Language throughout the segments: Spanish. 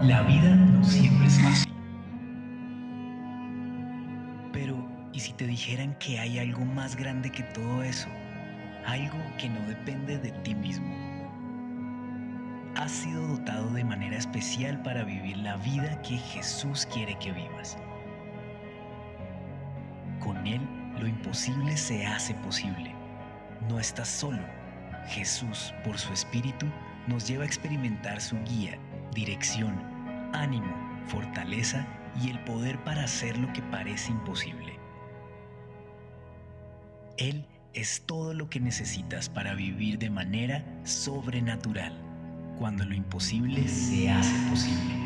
La vida no siempre es fácil. Pero, ¿y si te dijeran que hay algo más grande que todo eso? Algo que no depende de ti mismo. Has sido dotado de manera especial para vivir la vida que Jesús quiere que vivas. Con Él, lo imposible se hace posible. No estás solo. Jesús, por su Espíritu, nos lleva a experimentar su guía, dirección, ánimo, fortaleza y el poder para hacer lo que parece imposible. Él es todo lo que necesitas para vivir de manera sobrenatural, cuando lo imposible se hace posible.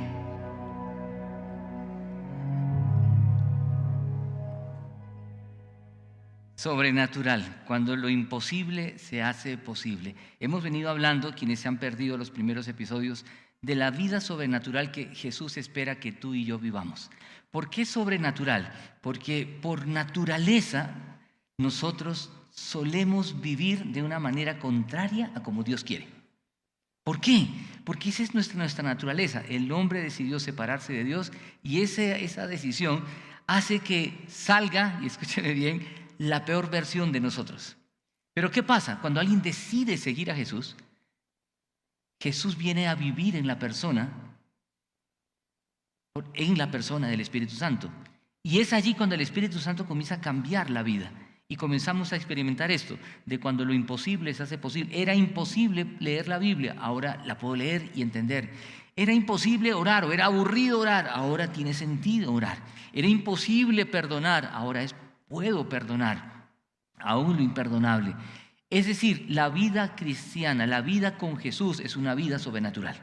Sobrenatural, cuando lo imposible se hace posible. Hemos venido hablando, quienes se han perdido los primeros episodios, de la vida sobrenatural que Jesús espera que tú y yo vivamos. ¿Por qué sobrenatural? Porque por naturaleza nosotros solemos vivir de una manera contraria a como Dios quiere. ¿Por qué? Porque esa es nuestra naturaleza. El hombre decidió separarse de Dios y esa decisión hace que salga, y escúcheme bien, la peor versión de nosotros. Pero ¿qué pasa? Cuando alguien decide seguir a Jesús, Jesús viene a vivir en la persona del Espíritu Santo. Y es allí cuando el Espíritu Santo comienza a cambiar la vida. Y comenzamos a experimentar esto, de cuando lo imposible se hace posible. Era imposible leer la Biblia, ahora la puedo leer y entender. Era imposible orar o era aburrido orar, ahora tiene sentido orar. Era imposible perdonar, ahora puedo perdonar, aún lo imperdonable. Es decir, la vida cristiana, la vida con Jesús es una vida sobrenatural.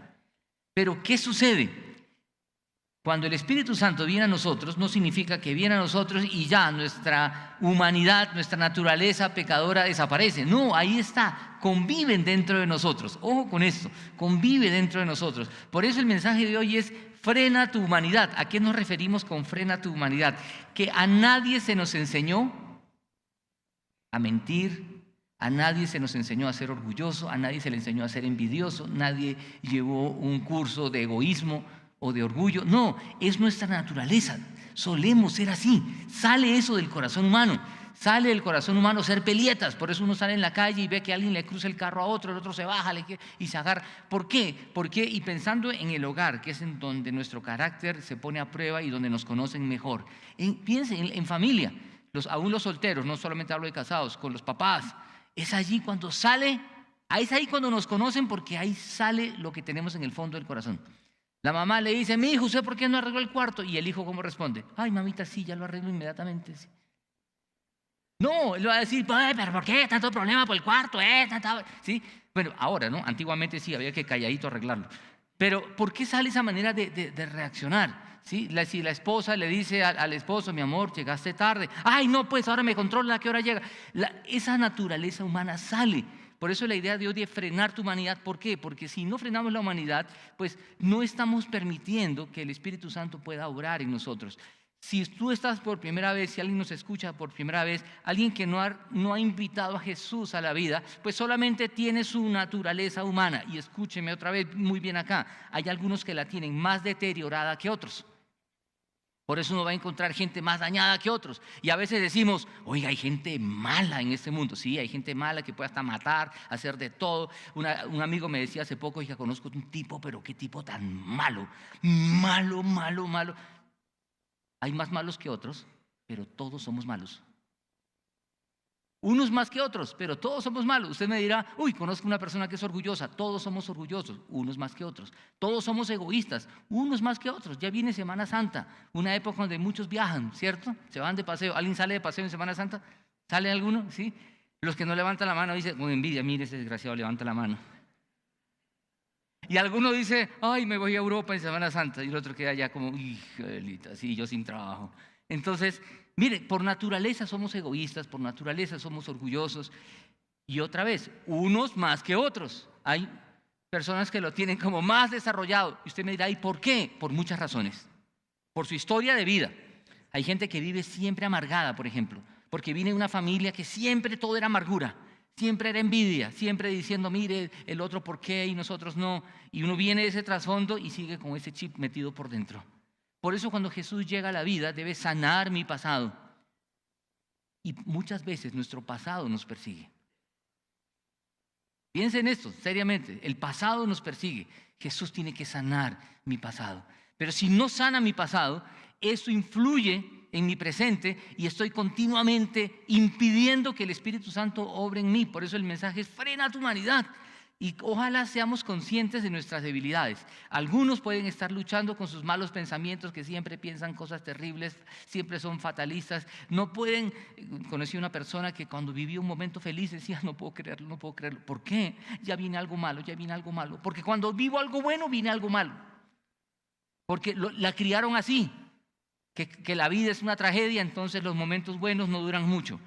Pero ¿qué sucede? Cuando el Espíritu Santo viene a nosotros, no significa que viene a nosotros y ya nuestra humanidad, nuestra naturaleza pecadora desaparece. No, ahí está, conviven dentro de nosotros. Ojo con esto, convive dentro de nosotros. Por eso el mensaje de hoy es: frena tu humanidad. ¿A qué nos referimos con frena tu humanidad? Que a nadie se nos enseñó a mentir, a nadie se nos enseñó a ser orgulloso, a nadie se le enseñó a ser envidioso, nadie llevó un curso de egoísmo o de orgullo. No, es nuestra naturaleza. Solemos ser así. Sale eso del corazón humano. Sale del corazón humano ser pelietas. Por eso uno sale en la calle y ve que alguien le cruza el carro a otro, el otro se baja y se agarra. ¿Por qué? Porque, y pensando en el hogar, que es en donde nuestro carácter se pone a prueba y donde nos conocen mejor. Piensen en familia. Aún los solteros, no solamente hablo de casados, con los papás. Es allí cuando sale, es ahí cuando nos conocen, porque ahí sale lo que tenemos en el fondo del corazón. La mamá le dice: mi hijo, ¿usted por qué no arregló el cuarto? Y el hijo, ¿cómo responde? Ay, mamita, sí, ya lo arreglo inmediatamente. Sí. No, él va a decir: pero ¿por qué tanto problema por el cuarto? ¿Sí? Bueno, ahora, ¿no? Antiguamente sí, había que calladito arreglarlo. Pero ¿por qué sale esa manera de reaccionar? ¿Sí? Si la esposa le dice al esposo: mi amor, llegaste tarde. Ay, no, pues ahora me controla a qué hora llega. Esa naturaleza humana sale. Por eso la idea de hoy es frenar tu humanidad. ¿Por qué? Porque si no frenamos la humanidad, pues no estamos permitiendo que el Espíritu Santo pueda obrar en nosotros. Si tú estás por primera vez, si alguien nos escucha por primera vez, alguien que no ha invitado a Jesús a la vida, pues solamente tiene su naturaleza humana. Y escúcheme otra vez muy bien acá, hay algunos que la tienen más deteriorada que otros. Por eso uno va a encontrar gente más dañada que otros. Y a veces decimos: oiga, hay gente mala en este mundo. Sí, hay gente mala que puede hasta matar, hacer de todo. Un amigo me decía hace poco: oiga, conozco un tipo, pero qué tipo tan malo. Malo, malo, malo. Hay más malos que otros, pero todos somos malos. Unos más que otros, pero todos somos malos. Usted me dirá: uy, conozco una persona que es orgullosa. Todos somos orgullosos, unos más que otros. Todos somos egoístas, unos más que otros. Ya viene Semana Santa, una época donde muchos viajan, ¿cierto? Se van de paseo. ¿Alguien sale de paseo en Semana Santa? ¿Sale alguno? ¿Sí? Los que no levantan la mano dicen: con envidia, mire ese desgraciado levanta la mano. Y alguno dice: ay, me voy a Europa en Semana Santa. Y el otro queda allá como: híjolita, sí, yo sin trabajo. Entonces, mire, por naturaleza somos egoístas, por naturaleza somos orgullosos. Y otra vez, unos más que otros. Hay personas que lo tienen como más desarrollado. Y usted me dirá: ¿y por qué? Por muchas razones. Por su historia de vida. Hay gente que vive siempre amargada, por ejemplo, porque viene de una familia que siempre todo era amargura. Siempre era envidia, siempre diciendo, mire, el otro por qué y nosotros no. Y uno viene de ese trasfondo y sigue con ese chip metido por dentro. Por eso cuando Jesús llega a la vida, debe sanar mi pasado. Y muchas veces nuestro pasado nos persigue. Piensen en esto, seriamente. El pasado nos persigue. Jesús tiene que sanar mi pasado. Pero si no sana mi pasado, eso influye en mi presente y estoy continuamente impidiendo que el Espíritu Santo obre en mí. Por eso el mensaje es: frena tu humanidad. Y ojalá seamos conscientes de nuestras debilidades. Algunos pueden estar luchando con sus malos pensamientos, que siempre piensan cosas terribles, siempre son fatalistas. No pueden. Conocí una persona que cuando vivió un momento feliz decía: no puedo creerlo, no puedo creerlo. ¿Por qué? Ya viene algo malo, ya viene algo malo. Porque cuando vivo algo bueno, viene algo malo. Porque la criaron así, que la vida es una tragedia, entonces los momentos buenos no duran mucho.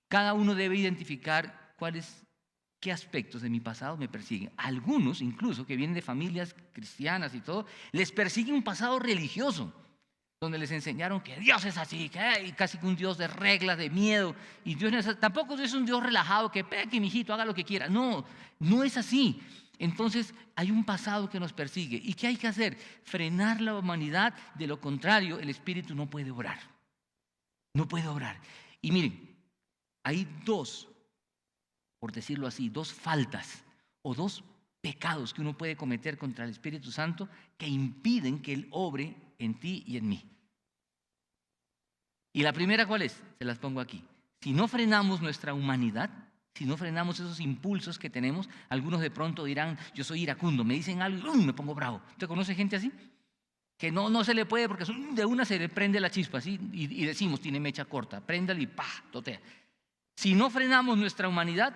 Cada uno debe identificar qué aspectos de mi pasado me persiguen. Algunos, incluso, que vienen de familias cristianas y todo, les persigue un pasado religioso, donde les enseñaron que Dios es así, que hay casi que un Dios de reglas, de miedo. Y Dios tampoco es un Dios relajado, que peque, mijito, haga lo que quiera. No, no es así. Entonces hay un pasado que nos persigue. ¿Y qué hay que hacer? Frenar la humanidad. De lo contrario, el Espíritu no puede obrar. No puede obrar. Y miren, hay por decirlo así, dos faltas o dos pecados que uno puede cometer contra el Espíritu Santo que impiden que Él obre en ti y en mí. ¿Y la primera cuál es? Se las pongo aquí. Si no frenamos nuestra humanidad, si no frenamos esos impulsos que tenemos, algunos de pronto dirán: yo soy iracundo, me dicen algo y me pongo bravo. ¿Usted conoce gente así? Que no se le puede, porque de una se le prende la chispa, ¿sí? Y decimos: tiene mecha corta, préndale y ¡pah!, totea. Si no frenamos nuestra humanidad,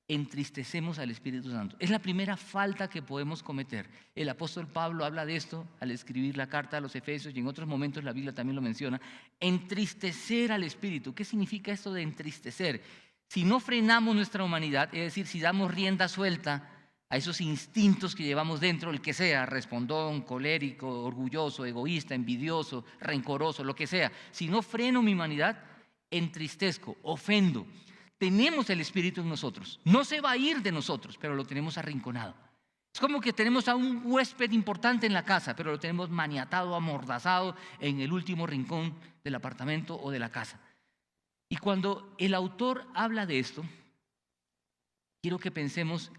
entristecemos al Espíritu Santo. Es la primera falta que podemos cometer. El apóstol Pablo habla de esto al escribir la carta a los Efesios, y en otros momentos la Biblia también lo menciona. Entristecer al Espíritu. ¿Qué significa esto de entristecer? Si no frenamos nuestra humanidad, es decir, si damos rienda suelta a esos instintos que llevamos dentro, el que sea, respondón, colérico, orgulloso, egoísta, envidioso, rencoroso, lo que sea. Si no freno mi humanidad, entristezco, ofendo. Tenemos el Espíritu en nosotros. No se va a ir de nosotros, pero lo tenemos arrinconado. Es como que tenemos a un huésped importante en la casa, pero lo tenemos maniatado, amordazado en el último rincón del apartamento o de la casa. Y cuando el autor habla de esto, quiero que pensemos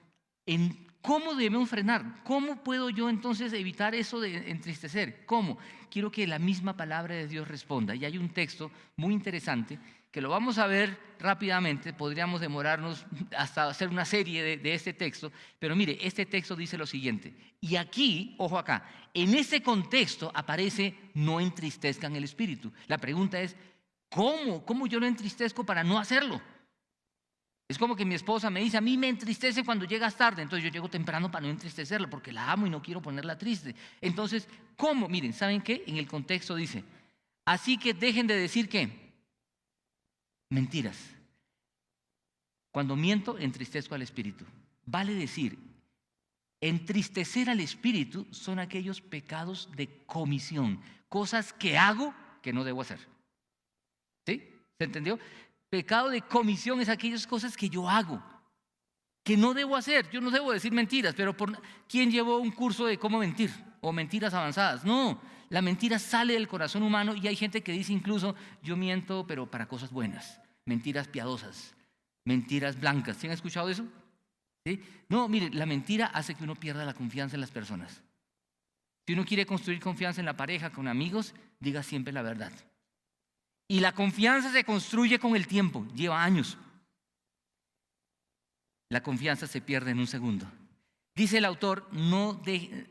en cómo debemos frenar. ¿Cómo puedo yo entonces evitar eso de entristecer? ¿Cómo? Quiero que la misma palabra de Dios responda. Y hay un texto muy interesante que lo vamos a ver rápidamente. Podríamos demorarnos hasta hacer una serie de este texto, pero mire, este texto dice lo siguiente. Y aquí, ojo acá, en ese contexto aparece: no entristezcan el espíritu. La pregunta es: ¿cómo yo lo entristezco para no hacerlo? Es como que mi esposa me dice: a mí me entristece cuando llegas tarde, entonces yo llego temprano para no entristecerla, porque la amo y no quiero ponerla triste. Entonces, ¿cómo? Miren, ¿saben qué? En el contexto dice: así que dejen de decir ¿qué? Mentiras. Cuando miento, entristezco al espíritu. Vale decir, entristecer al espíritu son aquellos pecados de comisión, cosas que hago que no debo hacer. ¿Sí? ¿Se entendió? Pecado de comisión es aquellas cosas que yo hago, que no debo hacer. Yo no debo decir mentiras, pero ¿quién llevó un curso de cómo mentir o mentiras avanzadas? No, la mentira sale del corazón humano, y hay gente que dice incluso: yo miento, pero para cosas buenas, mentiras piadosas, mentiras blancas. ¿Sí han escuchado eso? ¿Sí? No, mire, la mentira hace que uno pierda la confianza en las personas. Si uno quiere construir confianza en la pareja, con amigos, diga siempre la verdad. Y la confianza se construye con el tiempo, lleva años. La confianza se pierde en un segundo. Dice el autor: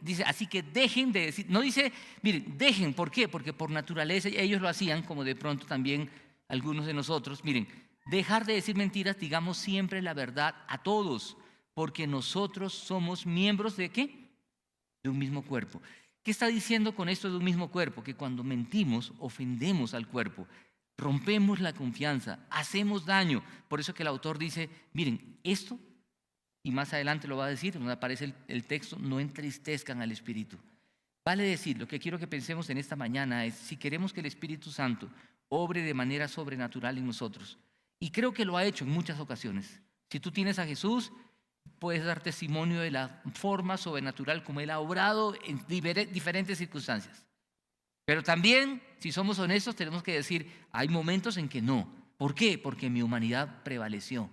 dice, así que dejen de decir, no dice, miren, dejen, ¿por qué? Porque por naturaleza ellos lo hacían, como de pronto también algunos de nosotros. Miren, dejar de decir mentiras, digamos siempre la verdad a todos, porque nosotros somos miembros ¿de qué? De un mismo cuerpo. ¿Qué está diciendo con esto de un mismo cuerpo? Que cuando mentimos, ofendemos al cuerpo, rompemos la confianza, hacemos daño. Por eso que el autor dice: miren, esto, y más adelante lo va a decir, donde aparece el texto: no entristezcan al Espíritu. Vale decir, lo que quiero que pensemos en esta mañana es: si queremos que el Espíritu Santo obre de manera sobrenatural en nosotros, y creo que lo ha hecho en muchas ocasiones, Si tú tienes a Jesús, puedes dar testimonio de la forma sobrenatural como Él ha obrado en diferentes circunstancias. Pero también, si somos honestos, tenemos que decir, hay momentos en que no. ¿Por qué? Porque mi humanidad prevaleció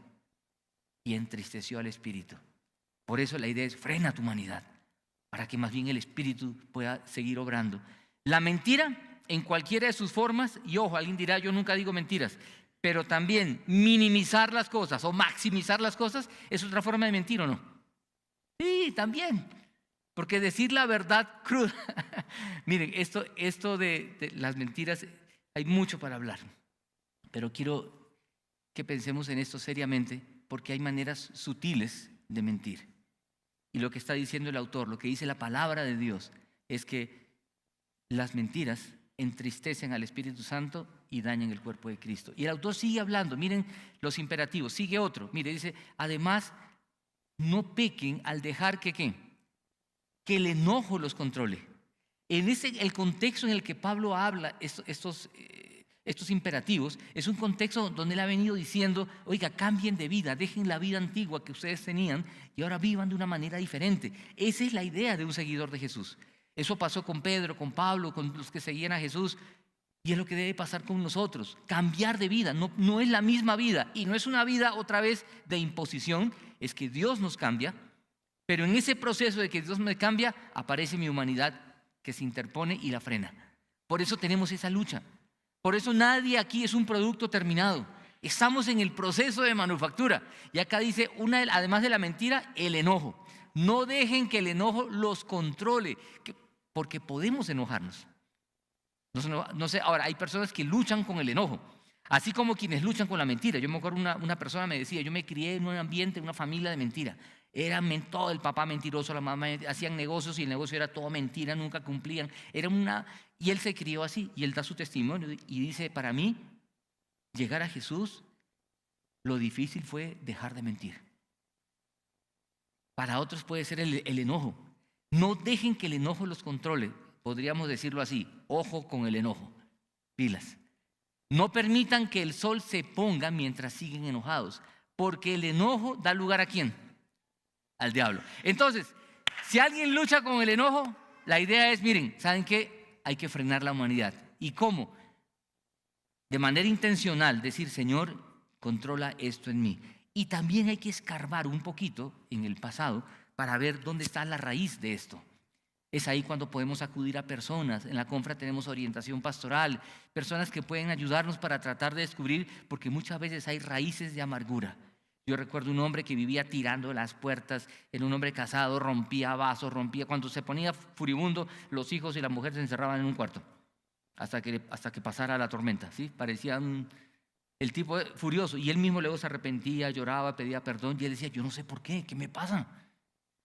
y entristeció al Espíritu. Por eso la idea es frena tu humanidad, para que más bien el Espíritu pueda seguir obrando. La mentira, en cualquiera de sus formas, y ojo, alguien dirá, yo nunca digo mentiras, pero también minimizar las cosas o maximizar las cosas es otra forma de mentir, ¿o no? Sí, también. Porque decir la verdad cruda. Miren, esto de las mentiras, hay mucho para hablar. Pero quiero que pensemos en esto seriamente, porque hay maneras sutiles de mentir. Y lo que está diciendo el autor, lo que dice la palabra de Dios, es que las mentiras entristecen al Espíritu Santo y dañan el cuerpo de Cristo. Y el autor sigue hablando, miren los imperativos, sigue otro. Mire, dice, además, no pequen al dejar que ¿qué? Que el enojo los controle. El contexto en el que Pablo habla estos imperativos es un contexto donde él ha venido diciendo, oiga, cambien de vida, dejen la vida antigua que ustedes tenían y ahora vivan de una manera diferente. Esa es la idea de un seguidor de Jesús. Eso pasó con Pedro, con Pablo, con los que seguían a Jesús, y es lo que debe pasar con nosotros, cambiar de vida. No es la misma vida y no es una vida otra vez de imposición, es que Dios nos cambia, pero en ese proceso de que Dios me cambia, aparece mi humanidad que se interpone y la frena. Por eso tenemos esa lucha. Por eso nadie aquí es un producto terminado. Estamos en el proceso de manufactura. Y acá dice, además de la mentira, el enojo. No dejen que el enojo los controle, porque podemos enojarnos. No sé, ahora hay personas que luchan con el enojo, así como quienes luchan con la mentira. Yo me acuerdo una persona me decía, yo me crié en un ambiente, en una familia de mentira. Era todo el papá mentiroso, la mamá, hacían negocios y el negocio era todo mentira, nunca cumplían. Y él se crió así y él da su testimonio y dice, para mí, llegar a Jesús, lo difícil fue dejar de mentir. Para otros puede ser el enojo. No dejen que el enojo los controle. Podríamos decirlo así, ojo con el enojo, pilas. No permitan que el sol se ponga mientras siguen enojados, porque el enojo da lugar ¿a quién? Al diablo. Entonces, si alguien lucha con el enojo, la idea es, miren, ¿saben qué? Hay que frenar la humanidad. ¿Y cómo? De manera intencional, decir, Señor, controla esto en mí. Y también hay que escarbar un poquito en el pasado para ver dónde está la raíz de esto. Es ahí cuando podemos acudir a personas. En la Confra tenemos orientación pastoral, personas que pueden ayudarnos para tratar de descubrir, porque muchas veces hay raíces de amargura. Yo recuerdo un hombre que vivía tirando las puertas, era un hombre casado, rompía vasos, cuando se ponía furibundo, los hijos y la mujer se encerraban en un cuarto hasta que pasara la tormenta, ¿sí? Parecía el tipo furioso, y él mismo luego se arrepentía, lloraba, pedía perdón, y él decía, yo no sé por qué me pasa.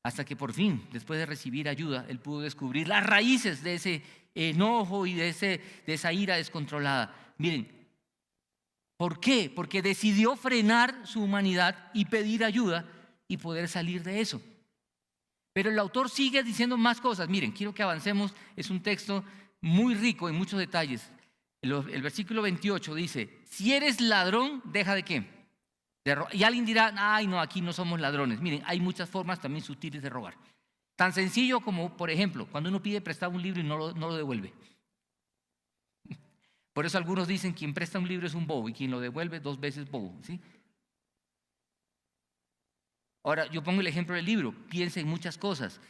Hasta que por fin, después de recibir ayuda, él pudo descubrir las raíces de ese enojo y de esa ira descontrolada. Miren, ¿por qué? Porque decidió frenar su humanidad y pedir ayuda y poder salir de eso. Pero el autor sigue diciendo más cosas. Miren, quiero que avancemos. Es un texto muy rico en muchos detalles. El versículo 28 dice, si eres ladrón, deja de ¿qué? Y alguien dirá, ay no, aquí no somos ladrones. Miren, hay muchas formas también sutiles de robar. Tan sencillo como, por ejemplo, cuando uno pide prestado un libro y no lo devuelve. Por eso algunos dicen, quien presta un libro es un bobo y quien lo devuelve 2 veces bobo, ¿sí? Ahora, yo pongo el ejemplo del libro. Piensa en muchas cosas.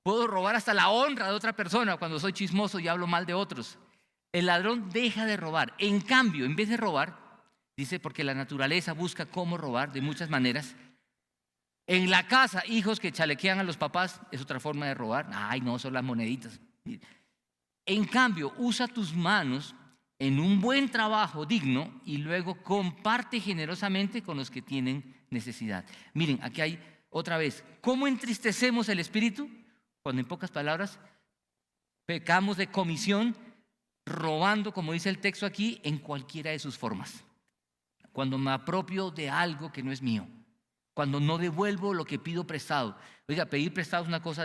Puedo robar hasta la honra de otra persona cuando soy chismoso y hablo mal de otros. El ladrón deja de robar. En cambio, en vez de robar, dice, porque la naturaleza busca cómo robar de muchas maneras. En la casa, hijos que chalequean a los papás es otra forma de robar. Ay, no, son las moneditas. En cambio, usa tus manos en un buen trabajo digno y luego comparte generosamente con los que tienen necesidad. Miren, aquí hay otra vez, ¿cómo entristecemos el espíritu? Cuando en pocas palabras pecamos de comisión, robando, como dice el texto aquí, en cualquiera de sus formas. Cuando me apropio de algo que no es mío, cuando no devuelvo lo que pido prestado. Oiga, pedir prestado es una cosa,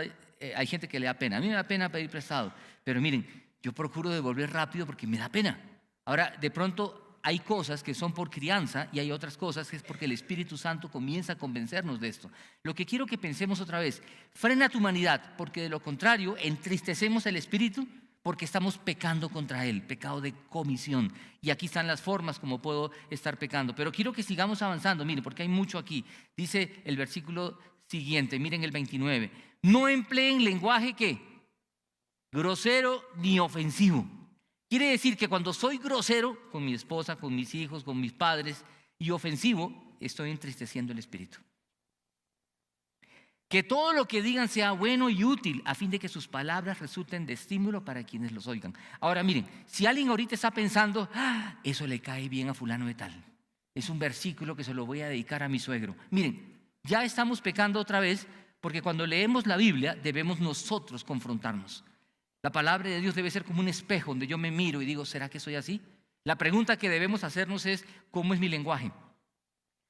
hay gente que le da pena. A mí me da pena pedir prestado, pero miren, yo procuro devolver rápido porque me da pena. Ahora, de pronto, hay cosas que son por crianza y hay otras cosas que es porque el Espíritu Santo comienza a convencernos de esto. Lo que quiero que pensemos otra vez, frena tu humanidad, porque de lo contrario entristecemos el Espíritu porque estamos pecando contra Él, pecado de comisión. Y aquí están las formas como puedo estar pecando. Pero quiero que sigamos avanzando, miren, porque hay mucho aquí. Dice el versículo siguiente, miren el 29. No empleen lenguaje, ¿qué? Grosero ni ofensivo. Quiere decir que cuando soy grosero con mi esposa, con mis hijos, con mis padres y ofensivo, estoy entristeciendo el Espíritu. Que todo lo que digan sea bueno y útil a fin de que sus palabras resulten de estímulo para quienes los oigan. Ahora miren, si alguien ahorita está pensando, eso le cae bien a fulano de tal. Es un versículo que se lo voy a dedicar a mi suegro. Miren, ya estamos pecando otra vez porque cuando leemos la Biblia debemos nosotros confrontarnos. La palabra de Dios debe ser como un espejo donde yo me miro y digo, ¿será que soy así? La pregunta que debemos hacernos es, ¿cómo es mi lenguaje?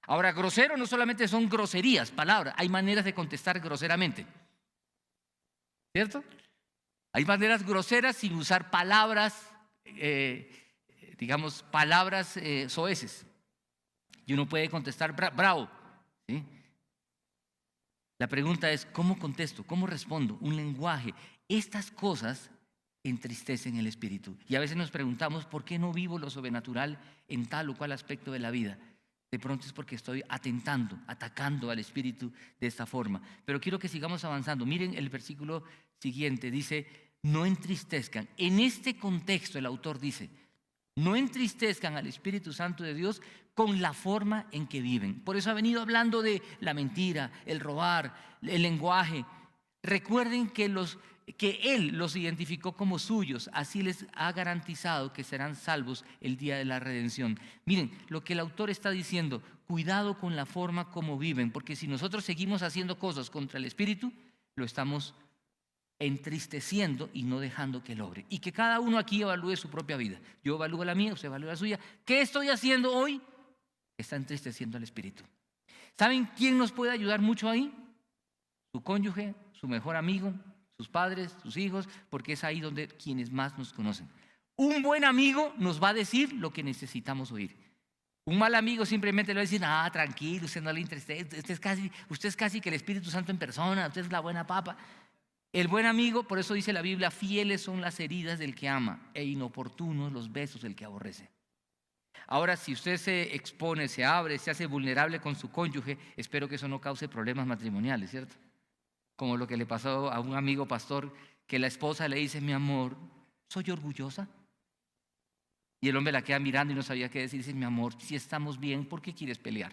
Ahora, grosero no solamente son groserías, palabras, hay maneras de contestar groseramente. ¿Cierto? Hay maneras groseras sin usar palabras, digamos, palabras soeces. Y uno puede contestar bravo, ¿sí? La pregunta es, ¿cómo contesto? ¿Cómo respondo? Un lenguaje. Estas cosas entristecen el espíritu. Y a veces nos preguntamos, ¿por qué no vivo lo sobrenatural en tal o cual aspecto de la vida? De pronto es porque estoy atacando al espíritu de esta forma. Pero quiero que sigamos avanzando. Miren el versículo siguiente, dice, no entristezcan. En este contexto el autor dice, no entristezcan al Espíritu Santo de Dios con la forma en que viven. Por eso ha venido hablando de la mentira, el robar, el lenguaje. Recuerden que Él los identificó como suyos, así les ha garantizado que serán salvos el día de la redención. Miren, lo que el autor está diciendo, cuidado con la forma como viven, porque si nosotros seguimos haciendo cosas contra el Espíritu, lo estamos entristeciendo y no dejando que logre. Y que cada uno aquí evalúe su propia vida. Yo evalúo la mía, usted evalúa la suya. ¿Qué estoy haciendo hoy? Está entristeciendo al Espíritu. ¿Saben quién nos puede ayudar mucho ahí? Su cónyuge, su mejor amigo, sus padres, sus hijos, porque es ahí donde quienes más nos conocen. Un buen amigo nos va a decir lo que necesitamos oír. Un mal amigo simplemente le va a decir, tranquilo, usted no le entristece, usted es casi que el Espíritu Santo en persona, usted es la buena papa. El buen amigo, por eso dice la Biblia, fieles son las heridas del que ama e inoportunos los besos del que aborrece. Ahora, si usted se expone, se abre, se hace vulnerable con su cónyuge, espero que eso no cause problemas matrimoniales, ¿cierto? Como lo que le pasó a un amigo pastor, que la esposa le dice, mi amor, ¿soy orgullosa? Y el hombre la queda mirando y no sabía qué decir, dice, mi amor, si estamos bien, ¿por qué quieres pelear?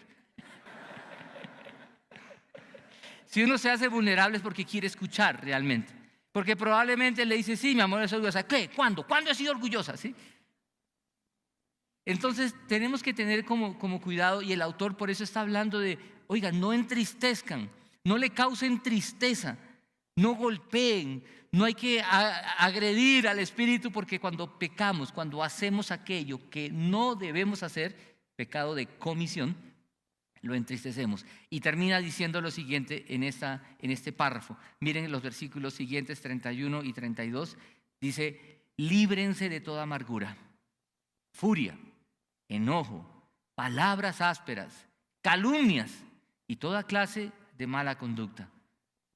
Si uno se hace vulnerable es porque quiere escuchar realmente. Porque probablemente le dice, sí, mi amor, es orgullosa. ¿Qué? ¿Cuándo? ¿Cuándo he sido orgullosa? ¿Sí? Entonces tenemos que tener como cuidado, y el autor por eso está hablando de, oiga, no entristezcan, no le causen tristeza, no golpeen, no hay que agredir al espíritu, porque cuando pecamos, cuando hacemos aquello que no debemos hacer, pecado de comisión, lo entristecemos. Y termina diciendo lo siguiente en este párrafo. Miren los versículos siguientes, 31 y 32. Dice, líbrense de toda amargura, furia, enojo, palabras ásperas, calumnias y toda clase de mala conducta.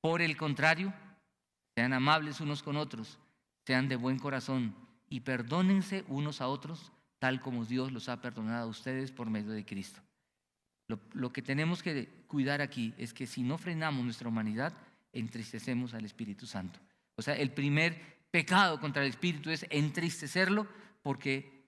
Por el contrario, sean amables unos con otros, sean de buen corazón y perdónense unos a otros, tal como Dios los ha perdonado a ustedes por medio de Cristo. Lo que tenemos que cuidar aquí es que si no frenamos nuestra humanidad, entristecemos al Espíritu Santo. O sea, el primer pecado contra el Espíritu es entristecerlo porque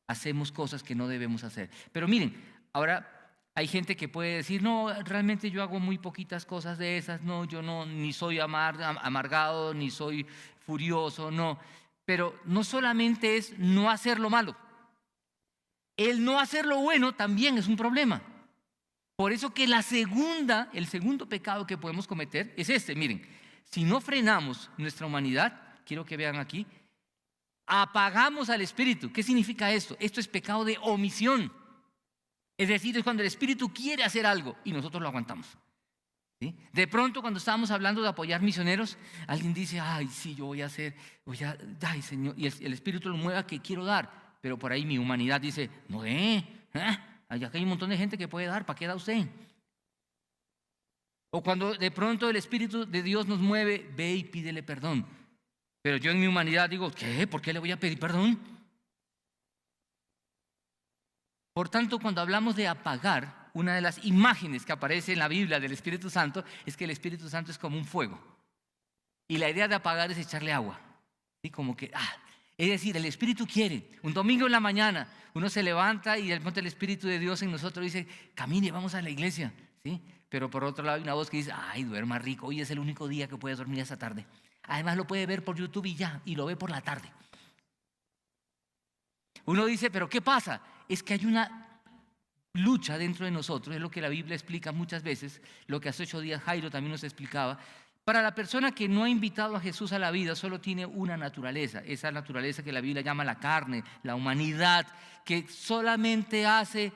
hacemos cosas que no debemos hacer. Pero miren, ahora hay gente que puede decir, no, realmente yo hago muy poquitas cosas de esas, no, yo no, ni soy amargado, ni soy furioso, no. Pero no solamente es no hacer lo malo, el no hacer lo bueno también es un problema. Por eso que el segundo pecado que podemos cometer es este, miren, si no frenamos nuestra humanidad, quiero que vean aquí, apagamos al Espíritu. ¿Qué significa esto? Esto es pecado de omisión. Es decir, es cuando el Espíritu quiere hacer algo y nosotros lo aguantamos. ¿Sí? De pronto, cuando estábamos hablando de apoyar misioneros, alguien dice, ay, sí, yo voy a hacer, ay, Señor, y el Espíritu lo mueve a que quiero dar. pero por ahí mi humanidad dice, no, allá hay un montón de gente que puede dar, ¿para qué da usted? O cuando de pronto el Espíritu de Dios nos mueve, ve y pídele perdón. Pero yo en mi humanidad digo, ¿qué? ¿Por qué le voy a pedir perdón? Por tanto, cuando hablamos de apagar, una de las imágenes que aparece en la Biblia del Espíritu Santo es que el Espíritu Santo es como un fuego. Y la idea de apagar es echarle agua. ¿Sí? Como que, es decir, el Espíritu quiere. Un domingo en la mañana uno se levanta y de pronto el Espíritu de Dios en nosotros dice, camine, vamos a la iglesia. ¿Sí? Pero por otro lado hay una voz que dice, ay, duerma rico, hoy es el único día que puedes dormir esta tarde. Además lo puede ver por YouTube y ya, y lo ve por la tarde. Uno dice, pero ¿qué pasa? Es que hay una lucha dentro de nosotros, es lo que la Biblia explica muchas veces, lo que hace 8 días Jairo también nos explicaba. Para la persona que no ha invitado a Jesús a la vida, solo tiene una naturaleza, esa naturaleza que la Biblia llama la carne, la humanidad, que solamente hace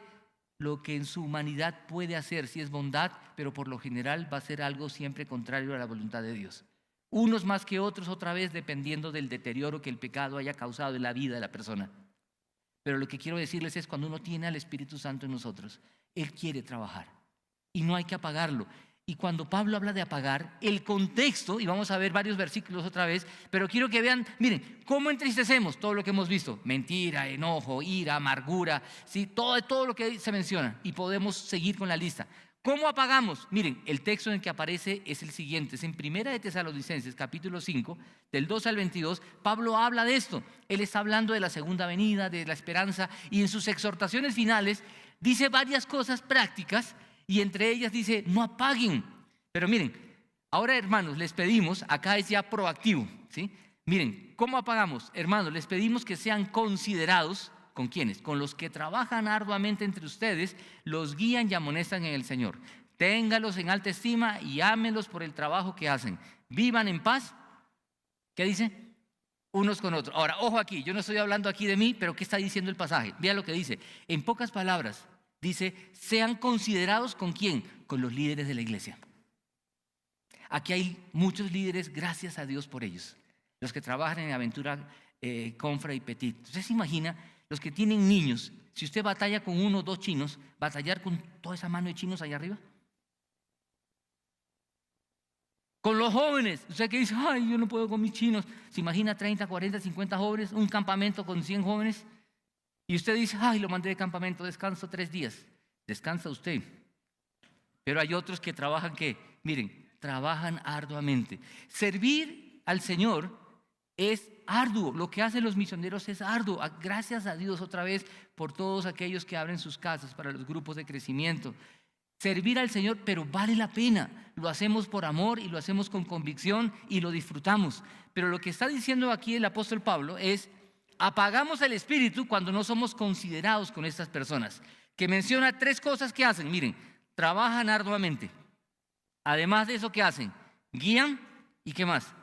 lo que en su humanidad puede hacer, si es bondad, pero por lo general va a ser algo siempre contrario a la voluntad de Dios. Unos más que otros, otra vez, dependiendo del deterioro que el pecado haya causado en la vida de la persona. Pero lo que quiero decirles es, cuando uno tiene al Espíritu Santo en nosotros, Él quiere trabajar y no hay que apagarlo. Y cuando Pablo habla de apagar, el contexto, y vamos a ver varios versículos otra vez, pero quiero que vean, miren, cómo entristecemos todo lo que hemos visto: mentira, enojo, ira, amargura, ¿sí? todo lo que se menciona, y podemos seguir con la lista. ¿Cómo apagamos? Miren, el texto en el que aparece es el siguiente, es en 1 de Tesalonicenses, capítulo 5, del 2 al 22, Pablo habla de esto. Él está hablando de la segunda venida, de la esperanza, y en sus exhortaciones finales dice varias cosas prácticas, y entre ellas dice, no apaguen. Pero miren, ahora hermanos, les pedimos, acá es ya proactivo, ¿sí? Miren, ¿cómo apagamos? Hermanos, les pedimos que sean considerados. ¿Con quiénes? Con los que trabajan arduamente entre ustedes, los guían y amonestan en el Señor. Téngalos en alta estima y ámenlos por el trabajo que hacen. Vivan en paz. ¿Qué dice? Unos con otros. Ahora, ojo aquí, yo no estoy hablando aquí de mí, pero ¿qué está diciendo el pasaje? Vea lo que dice. En pocas palabras, dice, sean considerados ¿con quién? Con los líderes de la iglesia. Aquí hay muchos líderes, gracias a Dios por ellos. Los que trabajan en Aventura, Confra y Petit. ¿Usted se imagina? Los que tienen niños, si usted batalla con 1 o 2 chinos, ¿batallar con toda esa mano de chinos allá arriba? Con los jóvenes, usted que dice, ay, yo no puedo con mis chinos. ¿Se imagina 30, 40, 50 jóvenes, un campamento con 100 jóvenes? Y usted dice, ay, lo mandé de campamento, descanso 3 días. Descansa usted. Pero hay otros que trabajan, ¿qué? Miren, trabajan arduamente. Servir al Señor es arduo, lo que hacen los misioneros es arduo. Gracias a Dios otra vez por todos aquellos que abren sus casas para los grupos de crecimiento. Servir al Señor, pero vale la pena. Lo hacemos por amor y lo hacemos con convicción y lo disfrutamos. Pero lo que está diciendo aquí el apóstol Pablo es, apagamos el espíritu cuando no somos considerados con estas personas. Que menciona 3 cosas que hacen. Miren, trabajan arduamente. Además de eso, ¿qué hacen? Guían y ¿qué más?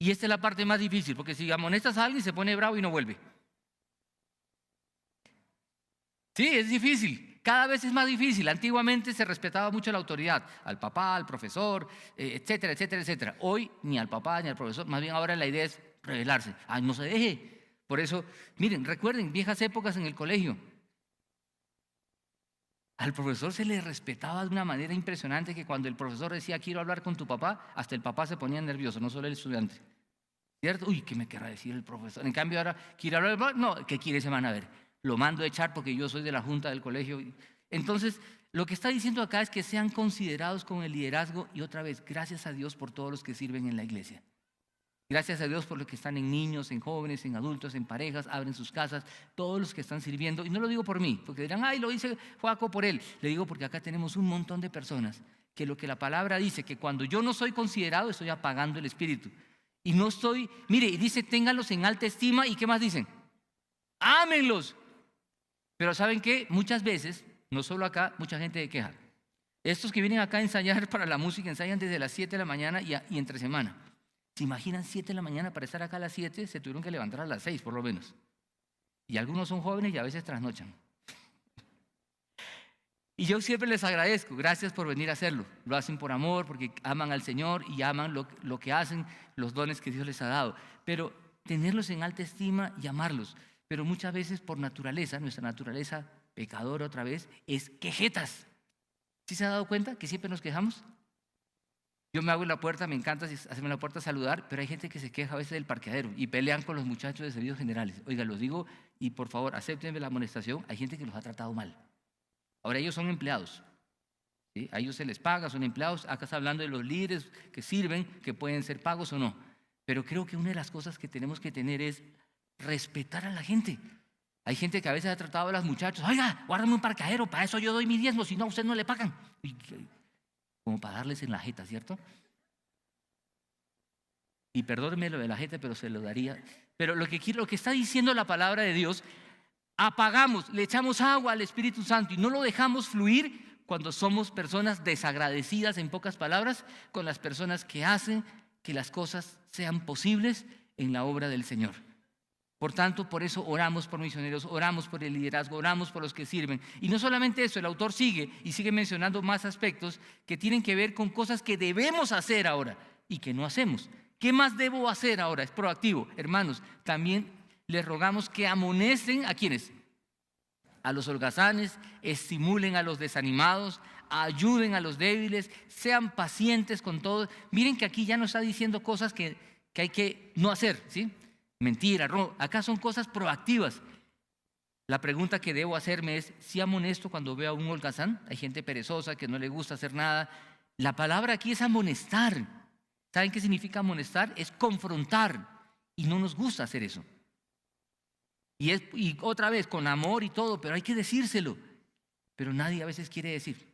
Y esta es la parte más difícil, porque si amonestas a alguien se pone bravo y no vuelve. Sí, es difícil, cada vez es más difícil. Antiguamente se respetaba mucho la autoridad, al papá, al profesor, etcétera, etcétera, etcétera. Hoy ni al papá ni al profesor, más bien ahora la idea es rebelarse. Ay, no se deje. Por eso, miren, recuerden viejas épocas en el colegio. Al profesor se le respetaba de una manera impresionante, que cuando el profesor decía quiero hablar con tu papá, hasta el papá se ponía nervioso, no solo el estudiante. ¿Cierto? Uy, ¿qué me querrá decir el profesor? En cambio ahora, ¿quiere hablar? No, ¿qué quiere ese man? A ver, lo mando a echar porque yo soy de la junta del colegio. Entonces, lo que está diciendo acá es que sean considerados con el liderazgo, y otra vez, gracias a Dios por todos los que sirven en la iglesia. Gracias a Dios por los que están en niños, en jóvenes, en adultos, en parejas, abren sus casas, todos los que están sirviendo. Y no lo digo por mí, porque dirán, ay, lo dice Joaco por él. Le digo porque acá tenemos un montón de personas que lo que la palabra dice, que cuando yo no soy considerado, estoy apagando el espíritu. Y no estoy, mire, y dice, ténganlos en alta estima, ¿y qué más dicen? Ámenlos. Pero ¿saben qué? Muchas veces, no solo acá, mucha gente se queja. Estos que vienen acá a ensayar para la música, ensayan desde las 7 de la mañana y entre semana. ¿Se imaginan 7 de la mañana para estar acá a las 7? Se tuvieron que levantar a las 6 por lo menos. Y algunos son jóvenes y a veces trasnochan. Y yo siempre les agradezco, gracias por venir a hacerlo. Lo hacen por amor, porque aman al Señor y aman lo que hacen, los dones que Dios les ha dado. Pero tenerlos en alta estima y amarlos. pero muchas veces por naturaleza, nuestra naturaleza pecadora otra vez, es quejetas. ¿Sí se ha dado cuenta que siempre nos quejamos? Yo me hago en la puerta, me encanta hacerme en la puerta a saludar, pero hay gente que se queja a veces del parqueadero y pelean con los muchachos de servicios generales. Oiga, los digo y por favor, acéptenme la amonestación, hay gente que los ha tratado mal. Ahora ellos son empleados, ¿sí? A ellos se les paga, son empleados. Acá está hablando de los líderes que sirven, que pueden ser pagos o no. Pero creo que una de las cosas que tenemos que tener es respetar a la gente. Hay gente que a veces ha tratado a los muchachos, oiga, guárdame un parqueadero, para eso yo doy mi diezmo, si no, a usted no le pagan. Como para darles en la jeta, ¿cierto? Y perdóneme lo de la jeta, pero se lo daría. Pero lo que está diciendo la palabra de Dios, apagamos, le echamos agua al Espíritu Santo y no lo dejamos fluir cuando somos personas desagradecidas, en pocas palabras, con las personas que hacen que las cosas sean posibles en la obra del Señor. Por tanto, por eso oramos por misioneros, oramos por el liderazgo, oramos por los que sirven. Y no solamente eso, el autor sigue mencionando más aspectos que tienen que ver con cosas que debemos hacer ahora y que no hacemos. ¿Qué más debo hacer ahora? Es proactivo. Hermanos, también les rogamos que amonesten ¿a quiénes? A los holgazanes, estimulen a los desanimados, ayuden a los débiles, sean pacientes con todos. Miren que aquí ya nos está diciendo cosas que hay que no hacer, ¿sí? Mentira, robo. Acá son cosas proactivas. La pregunta que debo hacerme es, ¿sí amonesto cuando veo a un holgazán? Hay gente perezosa que no le gusta hacer nada. La palabra aquí es amonestar. ¿Saben qué significa amonestar? Es confrontar. Y no nos gusta hacer eso. Y otra vez, con amor y todo, pero hay que decírselo. Pero nadie a veces quiere decir.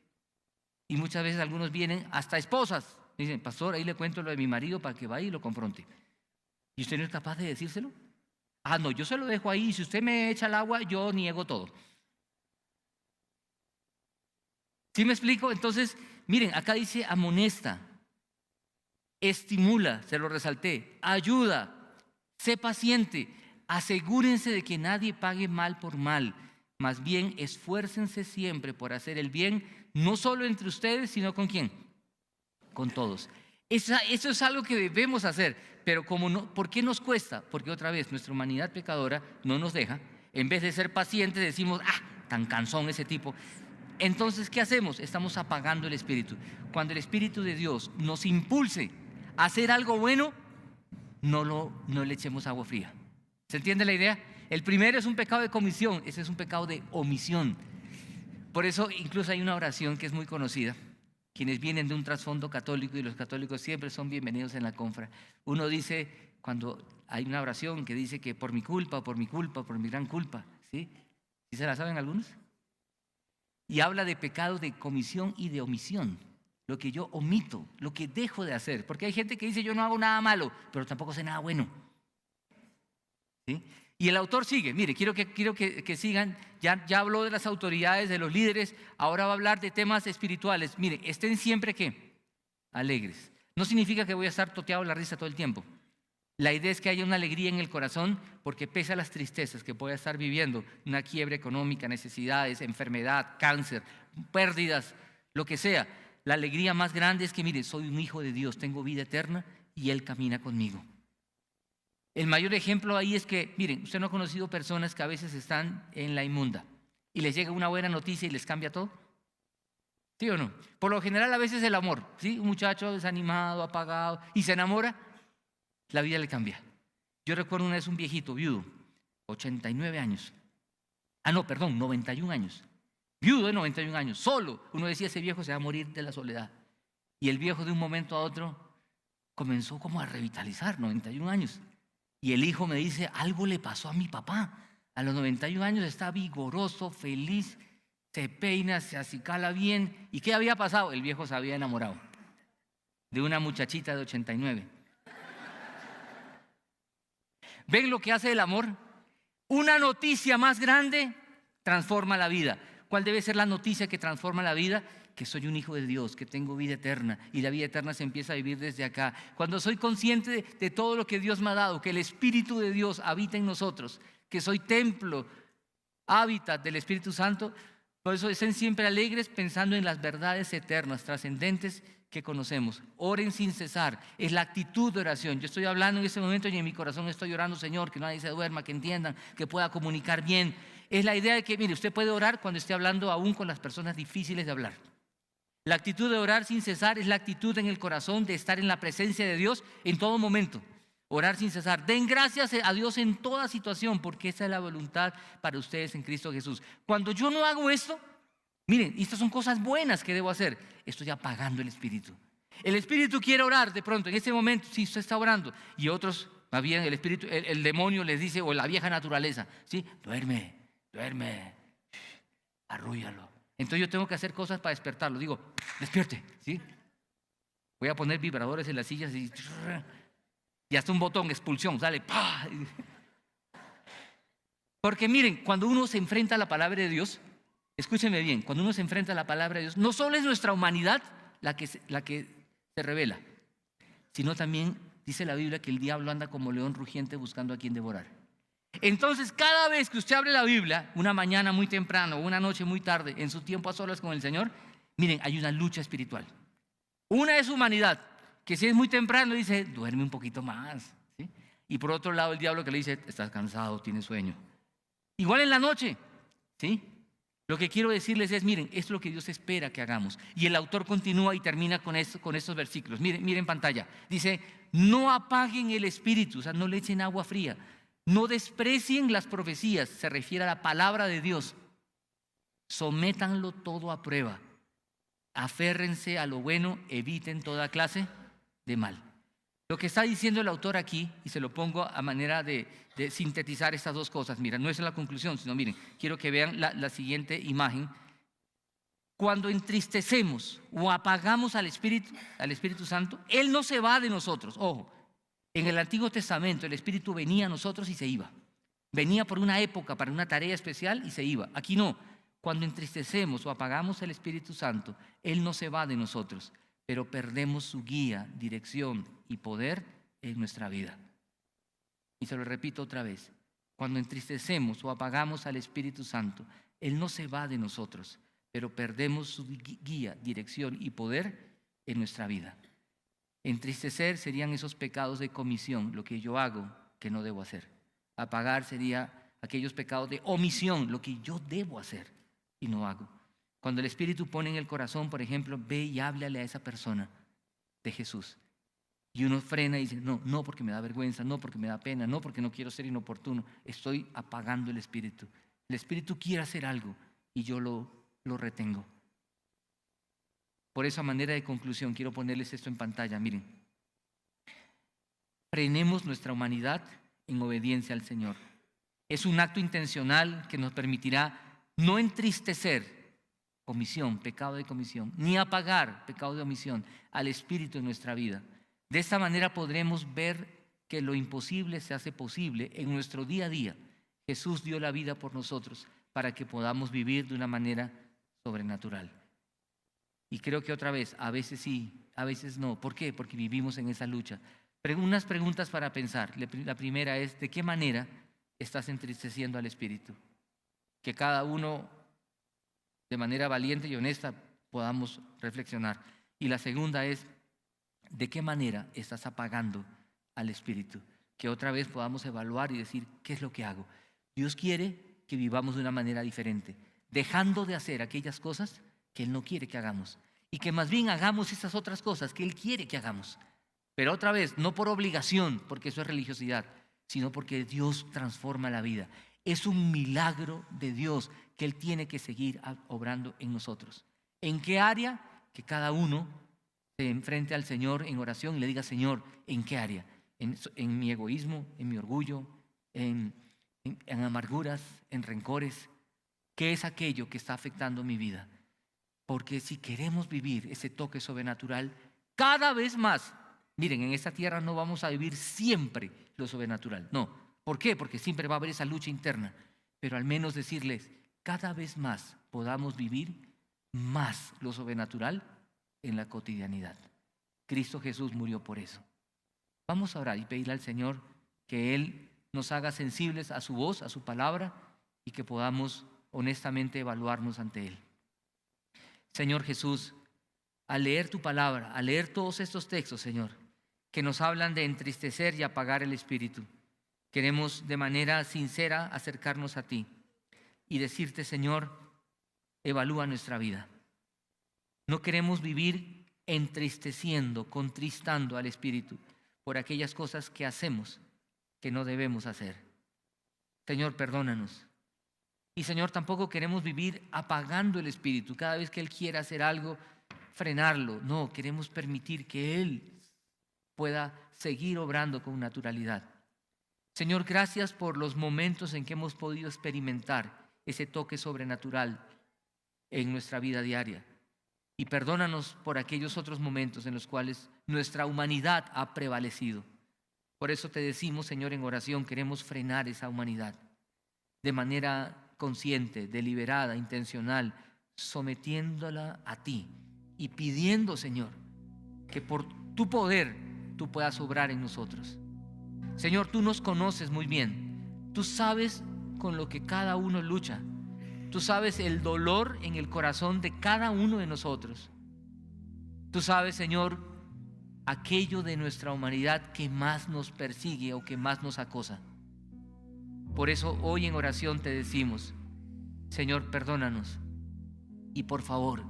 Y muchas veces algunos vienen, hasta esposas, dicen, pastor, ahí le cuento lo de mi marido para que vaya y lo confronte. ¿Y usted no es capaz de decírselo? Ah, no, yo se lo dejo ahí. Si usted me echa el agua, yo niego todo. ¿Sí me explico? Entonces, miren, acá dice amonesta, estimula, se lo resalté, ayuda, sé paciente, asegúrense de que nadie pague mal por mal. Más bien, esfuércense siempre por hacer el bien, no solo entre ustedes, sino ¿con quién? Con todos. Eso es algo que debemos hacer, pero ¿por qué nos cuesta? Porque otra vez nuestra humanidad pecadora no nos deja. En vez de ser pacientes decimos, tan cansón ese tipo. Entonces, ¿qué hacemos? Estamos apagando el Espíritu. Cuando el Espíritu de Dios nos impulse a hacer algo bueno, no le echemos agua fría. ¿Se entiende la idea? El primero es un pecado de comisión, ese es un pecado de omisión. Por eso incluso hay una oración que es muy conocida. Quienes vienen de un trasfondo católico, y los católicos siempre son bienvenidos en la confra. Uno dice, cuando hay una oración que dice que por mi culpa, por mi gran culpa, ¿sí? ¿Sí se la saben algunos? Y habla de pecado de comisión y de omisión. Lo que yo omito, lo que dejo de hacer. Porque hay gente que dice, yo no hago nada malo, pero tampoco sé nada bueno. ¿Sí? Y el autor sigue, mire, quiero que sigan, ya habló de las autoridades, de los líderes, ahora va a hablar de temas espirituales. Mire, estén siempre ¿qué? Alegres. No significa que voy a estar toteado en la risa todo el tiempo. La idea es que haya una alegría en el corazón, porque pese a las tristezas que pueda estar viviendo, una quiebra económica, necesidades, enfermedad, cáncer, pérdidas, lo que sea, la alegría más grande es que, mire, soy un hijo de Dios, tengo vida eterna y Él camina conmigo. El mayor ejemplo ahí es que, miren, usted no ha conocido personas que a veces están en la inmunda y les llega una buena noticia y les cambia todo. ¿Sí o no? Por lo general a veces el amor, ¿sí? Un muchacho desanimado, apagado y se enamora, la vida le cambia. Yo recuerdo una vez un viejito viudo, 89 años. 91 años. Viudo de 91 años, solo. Uno decía, ese viejo se va a morir de la soledad. Y el viejo de un momento a otro comenzó como a revitalizar, 91 años. Y el hijo me dice, algo le pasó a mi papá. A los 91 años está vigoroso, feliz, se peina, se acicala bien. ¿Y qué había pasado? El viejo se había enamorado de una muchachita de 89. ¿Ven lo que hace el amor? Una noticia más grande transforma la vida. ¿Cuál debe ser la noticia que transforma la vida? Que soy un hijo de Dios, que tengo vida eterna, y la vida eterna se empieza a vivir desde acá. Cuando soy consciente de todo lo que Dios me ha dado, que el Espíritu de Dios habita en nosotros, que soy templo, hábitat del Espíritu Santo, Por eso estén siempre alegres pensando en las verdades eternas, trascendentes que conocemos. Oren sin cesar. Es la actitud de oración. Yo estoy hablando en este momento y en mi corazón estoy orando, Señor, que nadie se duerma, que entiendan, que pueda comunicar bien. Es la idea de que, mire, usted puede orar cuando esté hablando aún con las personas difíciles de hablar. La actitud de orar sin cesar es la actitud en el corazón de estar en la presencia de Dios en todo momento. Orar sin cesar. Den gracias a Dios en toda situación, porque esa es la voluntad para ustedes en Cristo Jesús. Cuando yo no hago esto, miren, estas son cosas buenas que debo hacer. Estoy apagando el espíritu. El espíritu quiere orar de pronto, en este momento, sí, usted está orando. Y otros, más bien el espíritu, el demonio les dice, o la vieja naturaleza, ¿sí? Duerme, arrúllalo. Entonces yo tengo que hacer cosas para despertarlo. Digo, despierte, ¿sí? Voy a poner vibradores en las sillas y hasta un botón, expulsión, sale, ¡pah! Porque miren, cuando uno se enfrenta a la palabra de Dios, escúchenme bien, cuando uno se enfrenta a la palabra de Dios, no solo es nuestra humanidad la que se revela, sino también dice la Biblia que el diablo anda como león rugiente buscando a quien devorar. Entonces, cada vez que usted abre la Biblia, una mañana muy temprano, una noche muy tarde, en su tiempo a solas con el Señor, miren, hay una lucha espiritual. Una es humanidad, que si es muy temprano dice, duerme un poquito más, ¿sí? Y por otro lado el diablo que le dice, estás cansado, tienes sueño. Igual en la noche, ¿sí? Lo que quiero decirles es, miren, esto es lo que Dios espera que hagamos. Y el autor continúa y termina con estos versículos. Miren en pantalla. Dice, no apaguen el espíritu, o sea, no le echen agua fría. No desprecien las profecías, se refiere a la palabra de Dios. Sométanlo todo a prueba. Aférrense a lo bueno, eviten toda clase de mal. Lo que está diciendo el autor aquí, y se lo pongo a manera de sintetizar estas dos cosas. Mira, no es la conclusión, sino miren, quiero que vean la siguiente imagen. Cuando entristecemos o apagamos al Espíritu Santo, Él no se va de nosotros. Ojo, en el Antiguo Testamento el Espíritu venía a nosotros y se iba. Venía por una época, para una tarea especial y se iba. Aquí no. Cuando entristecemos o apagamos el Espíritu Santo, Él no se va de nosotros, pero perdemos su guía, dirección y poder en nuestra vida. Y se lo repito otra vez. Cuando entristecemos o apagamos al Espíritu Santo, Él no se va de nosotros, pero perdemos su guía, dirección y poder en nuestra vida. Entristecer serían esos pecados de comisión, lo que yo hago que no debo hacer. Apagar sería aquellos pecados de omisión, lo que yo debo hacer y no hago. Cuando el Espíritu pone en el corazón, por ejemplo, ve y háblale a esa persona de Jesús. Y uno frena y dice, no porque me da vergüenza, no porque me da pena, no porque no quiero ser inoportuno. Estoy apagando el Espíritu. El Espíritu quiere hacer algo y yo lo retengo. Por eso, a manera de conclusión, quiero ponerles esto en pantalla. Miren, frenemos nuestra humanidad en obediencia al Señor. Es un acto intencional que nos permitirá no entristecer, comisión, pecado de comisión, ni apagar, pecado de omisión, al Espíritu en nuestra vida. De esta manera podremos ver que lo imposible se hace posible en nuestro día a día. Jesús dio la vida por nosotros para que podamos vivir de una manera sobrenatural. Y creo que otra vez, a veces sí, a veces no. ¿Por qué? Porque vivimos en esa lucha. Unas preguntas para pensar. La primera es, ¿de qué manera estás entristeciendo al Espíritu? Que cada uno, de manera valiente y honesta, podamos reflexionar. Y la segunda es, ¿de qué manera estás apagando al Espíritu? Que otra vez podamos evaluar y decir, ¿qué es lo que hago? Dios quiere que vivamos de una manera diferente, dejando de hacer aquellas cosas que Él no quiere que hagamos, y que más bien hagamos esas otras cosas que Él quiere que hagamos. Pero otra vez, no por obligación, porque eso es religiosidad, sino porque Dios transforma la vida. Es un milagro de Dios que Él tiene que seguir obrando en nosotros. ¿En qué área? Que cada uno se enfrente al Señor en oración y le diga, Señor, ¿en qué área? En mi egoísmo, en mi orgullo, en amarguras, en rencores. ¿Qué es aquello que está afectando mi vida? Porque si queremos vivir ese toque sobrenatural, cada vez más, miren, en esta tierra no vamos a vivir siempre lo sobrenatural. No. ¿Por qué? Porque siempre va a haber esa lucha interna. Pero al menos decirles, cada vez más podamos vivir más lo sobrenatural en la cotidianidad. Cristo Jesús murió por eso. Vamos a orar y pedirle al Señor que Él nos haga sensibles a su voz, a su palabra, y que podamos honestamente evaluarnos ante Él. Señor Jesús, al leer tu palabra, al leer todos estos textos, Señor, que nos hablan de entristecer y apagar el espíritu, queremos de manera sincera acercarnos a ti y decirte, Señor, evalúa nuestra vida. No queremos vivir entristeciendo, contristando al espíritu por aquellas cosas que hacemos que no debemos hacer. Señor, perdónanos. Y Señor, tampoco queremos vivir apagando el espíritu. Cada vez que Él quiera hacer algo, frenarlo. No, queremos permitir que Él pueda seguir obrando con naturalidad. Señor, gracias por los momentos en que hemos podido experimentar ese toque sobrenatural en nuestra vida diaria. Y perdónanos por aquellos otros momentos en los cuales nuestra humanidad ha prevalecido. Por eso te decimos, Señor, en oración, queremos frenar esa humanidad de manera consciente, deliberada, intencional, sometiéndola a ti y pidiendo, Señor, que por tu poder tú puedas obrar en nosotros. Señor, tú nos conoces muy bien. Tú sabes con lo que cada uno lucha. Tú sabes el dolor en el corazón de cada uno de nosotros. Tú sabes, Señor, aquello de nuestra humanidad que más nos persigue o que más nos acosa. Por eso hoy en oración te decimos, Señor, perdónanos y por favor,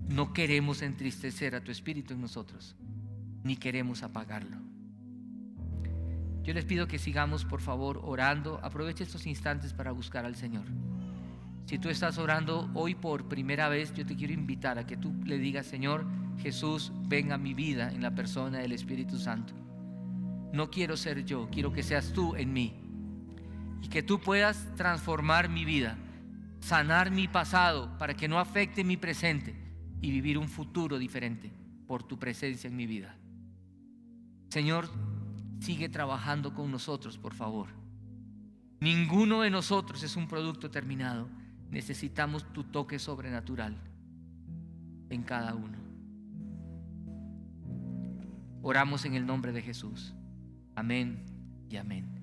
no queremos entristecer a tu espíritu en nosotros, ni queremos apagarlo. Yo les pido que sigamos, por favor, orando. Aproveche estos instantes para buscar al Señor. Si tú estás orando hoy por primera vez, yo te quiero invitar a que tú le digas, Señor Jesús, venga a mi vida en la persona del Espíritu Santo. No quiero ser yo, quiero que seas tú en mí. Y que tú puedas transformar mi vida, sanar mi pasado para que no afecte mi presente y vivir un futuro diferente por tu presencia en mi vida. Señor, sigue trabajando con nosotros, por favor. Ninguno de nosotros es un producto terminado. Necesitamos tu toque sobrenatural en cada uno. Oramos en el nombre de Jesús. Amén y amén.